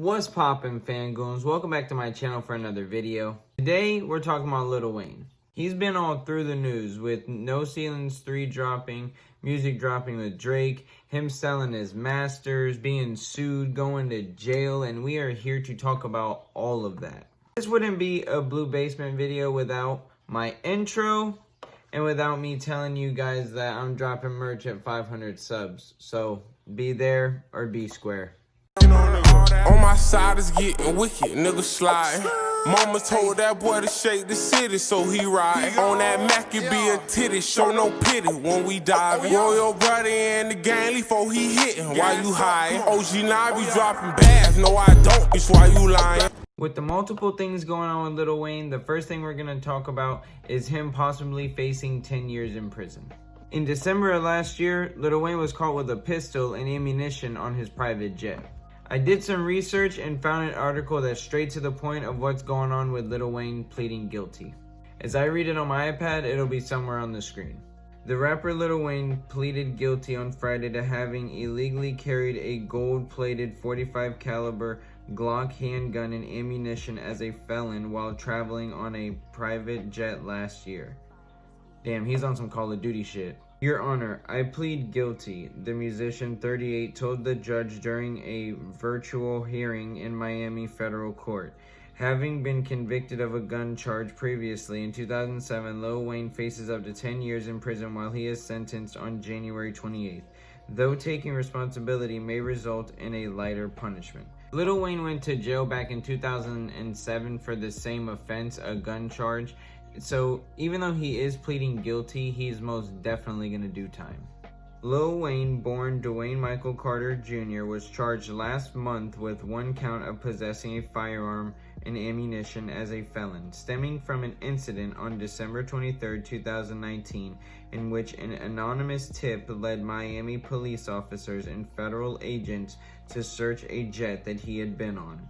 What's poppin', fangoons? Welcome back to my channel for another video. Today we're talking about Lil Wayne. He's been all through the news with No Ceilings 3 dropping, music dropping with Drake, him selling his masters, being sued, going to jail, and we are here to talk about all of that. This wouldn't be a Blue Basement video without my intro and without me telling you guys that I'm dropping merch at 500 subs. So be there or be square. On my side is getting wicked, nigga slide. Mama told that boy to shake the city, so he ride. On that Mac, it be a titty, show no pity when we dive. Roll your brother in the gang before he hitting, while you hiding. OG now be dropping bags, no I don't, bitch, why you lying? With the multiple things going on with Lil Wayne, the first thing we're going to talk about is him possibly facing 10 years in prison. In December of last year, Lil Wayne was caught with a pistol and ammunition on his private jet. I did some research and found an article that's straight to the point of what's going on with Lil Wayne pleading guilty. As I read it on my iPad, it'll be somewhere on the screen. The rapper Lil Wayne pleaded guilty on Friday to having illegally carried a gold-plated .45 caliber Glock handgun and ammunition as a felon while traveling on a private jet last year. Damn, he's on some Call of Duty shit. Your Honor, I plead guilty, the musician 38 told the judge during a virtual hearing in Miami federal court. Having been convicted of a gun charge previously in 2007, Lil Wayne faces up to 10 years in prison while he is sentenced on January 28th, though taking responsibility may result in a lighter punishment. Lil Wayne went to jail back in 2007 for the same offense, a gun charge. So even though he is pleading guilty, he's most definitely going to do time. Lil Wayne, born Dwayne Michael Carter Jr., was charged last month with one count of possessing a firearm and ammunition as a felon, stemming from an incident on December 23, 2019, in which an anonymous tip led Miami police officers and federal agents to search a jet that he had been on.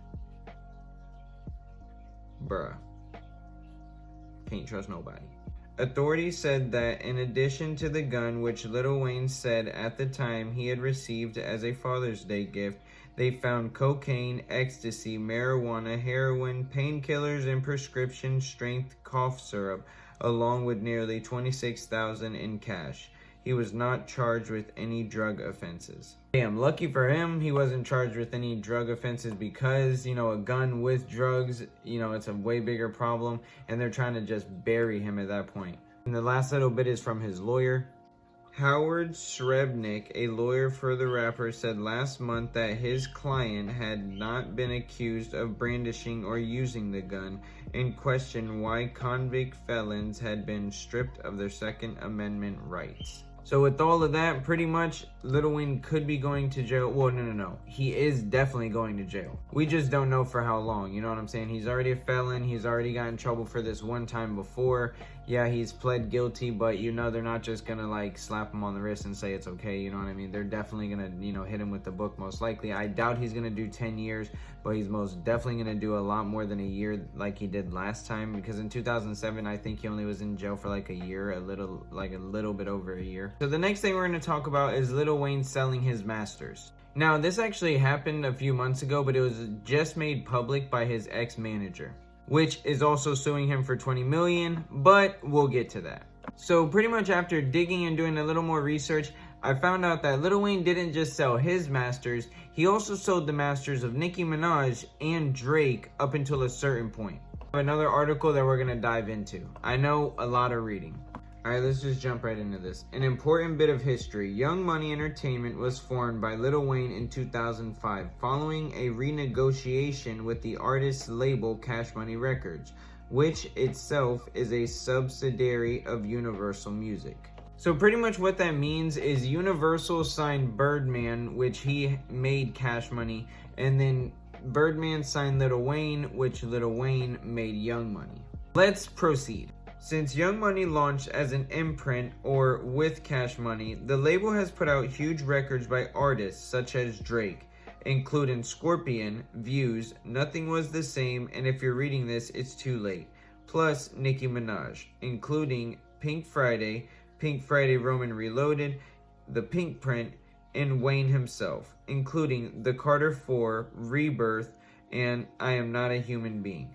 Bruh. Can't trust nobody. Authorities said that in addition to the gun, which Lil Wayne said at the time he had received as a Father's Day gift, they found cocaine, ecstasy, marijuana, heroin, painkillers, and prescription strength cough syrup, along with nearly $26,000 in cash. He was not charged with any drug offenses. Damn, lucky for him, he wasn't charged with any drug offenses because, a gun with drugs, it's a way bigger problem, and they're trying to just bury him at that point. And the last little bit is from his lawyer. Howard Srebnick, a lawyer for the rapper, said last month that his client had not been accused of brandishing or using the gun, and questioned why convict felons had been stripped of their Second Amendment rights. So with all of that, pretty much Lil Wayne could be going to jail. Well, no. He is definitely going to jail. We just don't know for how long, you know what I'm saying? He's already a felon. He's already got in trouble for this one time before. Yeah, he's pled guilty, but they're not just gonna slap him on the wrist and say it's okay, you know what I mean? They're definitely gonna, hit him with the book most likely. I doubt he's gonna do 10 years, but he's most definitely gonna do a lot more than a year like he did last time, because in 2007, I think he only was in jail for a year, a little bit over a year. So the next thing we're gonna talk about is Lil Wayne selling his masters. Now, this actually happened a few months ago, but it was just made public by his ex-manager, which is also suing him for $20 million, but we'll get to that. So pretty much after digging and doing a little more research, I found out that Lil Wayne didn't just sell his masters, he also sold the masters of Nicki Minaj and Drake up until a certain point. Another article that we're gonna dive into. I know a lot of reading. Alright, let's just jump right into this. An important bit of history. Young Money Entertainment was formed by Lil Wayne in 2005, following a renegotiation with the artist's label Cash Money Records, which itself is a subsidiary of Universal Music. So pretty much what that means is Universal signed Birdman, which he made Cash Money, and then Birdman signed Lil Wayne, which Lil Wayne made Young Money. Let's proceed. Since Young Money launched as an imprint or with Cash Money, the label has put out huge records by artists such as Drake, including Scorpion, Views, Nothing Was the Same, and if you're reading this, it's too late, plus Nicki Minaj, including Pink Friday Roman Reloaded, The Pink Print, and Wayne himself, including The Carter 4, Rebirth, and I Am Not a Human Being.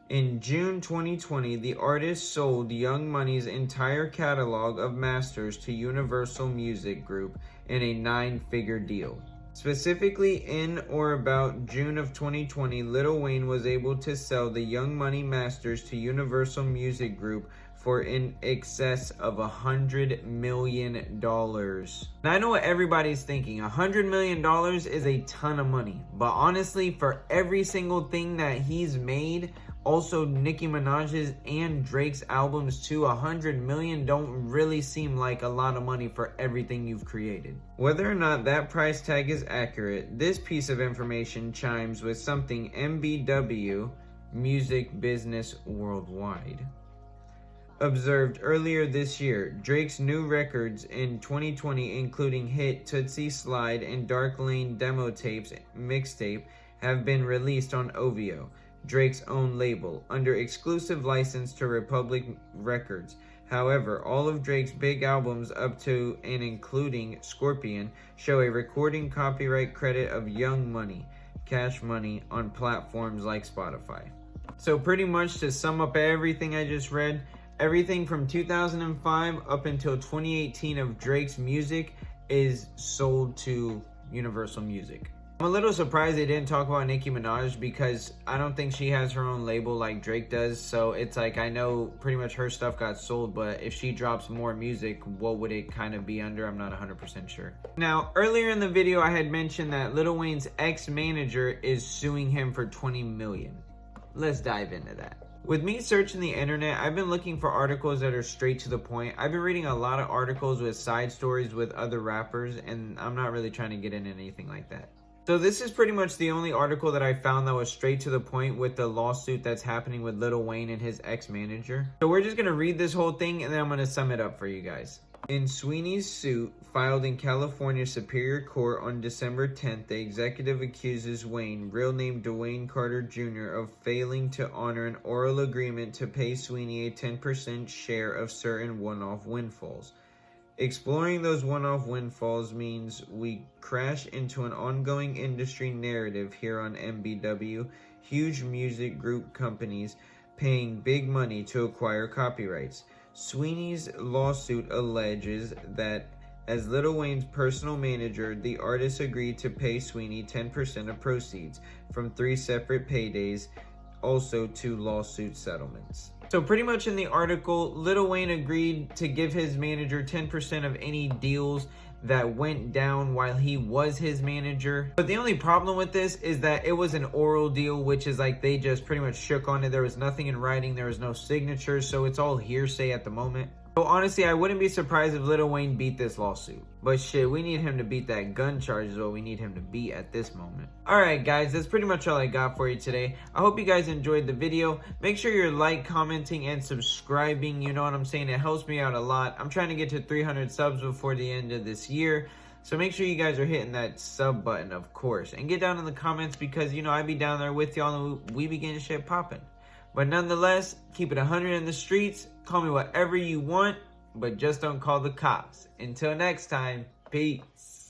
In June 2020, the artist sold Young Money's entire catalog of masters to Universal Music Group in a 9-figure deal. Specifically in or about June of 2020, Lil Wayne was able to sell the Young Money masters to Universal Music Group for in excess of $100 million. Now I know what everybody's thinking, $100 million is a ton of money, but honestly, for every single thing that he's made, also Nicki Minaj's and Drake's albums too, $100 million don't really seem like a lot of money for everything you've created. Whether or not that price tag is accurate, this piece of information chimes with something MBW, Music Business Worldwide, observed earlier this year. Drake's new records in 2020, including hit Tootsie Slide and Dark Lane demo tapes mixtape, have been released on OVO, Drake's own label, under exclusive license to Republic Records. However, all of Drake's big albums up to and including Scorpion show a recording copyright credit of Young Money, Cash Money, on platforms like Spotify. So pretty much to sum up everything I just read, everything from 2005 up until 2018 of Drake's music is sold to Universal Music. I'm a little surprised they didn't talk about Nicki Minaj because I don't think she has her own label like Drake does. So it's like, I know pretty much her stuff got sold, but if she drops more music, what would it kind of be under? I'm not 100% sure. Now, earlier in the video, I had mentioned that Lil Wayne's ex-manager is suing him for $20 million. Let's dive into that. With me searching the internet, I've been looking for articles that are straight to the point. I've been reading a lot of articles with side stories with other rappers, and I'm not really trying to get into anything like that. So this is pretty much the only article that I found that was straight to the point with the lawsuit that's happening with Lil Wayne and his ex-manager. So we're just going to read this whole thing and then I'm going to sum it up for you guys. In Sweeney's suit filed in California Superior Court on December 10th, the executive accuses Wayne, real name Dwayne Carter Jr., of failing to honor an oral agreement to pay Sweeney a 10% share of certain one-off windfalls. Exploring those one-off windfalls means we crash into an ongoing industry narrative here on MBW, huge music group companies paying big money to acquire copyrights. Sweeney's lawsuit alleges that as Lil Wayne's personal manager, the artist agreed to pay Sweeney 10% of proceeds from 3 separate paydays, also 2 lawsuit settlements. So pretty much in the article, Lil Wayne agreed to give his manager 10% of any deals that went down while he was his manager. But the only problem with this is that it was an oral deal, which is like they just pretty much shook on it. There was nothing in writing, there was no signatures, so it's all hearsay at the moment. So honestly, I wouldn't be surprised if Lil Wayne beat this lawsuit. But shit, we need him to beat that gun charge is what we need him to beat at this moment. Alright guys, that's pretty much all I got for you today. I hope you guys enjoyed the video. Make sure you're commenting, and subscribing. You know what I'm saying? It helps me out a lot. I'm trying to get to 300 subs before the end of this year. So make sure you guys are hitting that sub button, of course. And get down in the comments because, you know, I be down there with y'all and we be getting shit popping. But nonetheless, keep it 100 in the streets. Call me whatever you want, but just don't call the cops. Until next time, peace.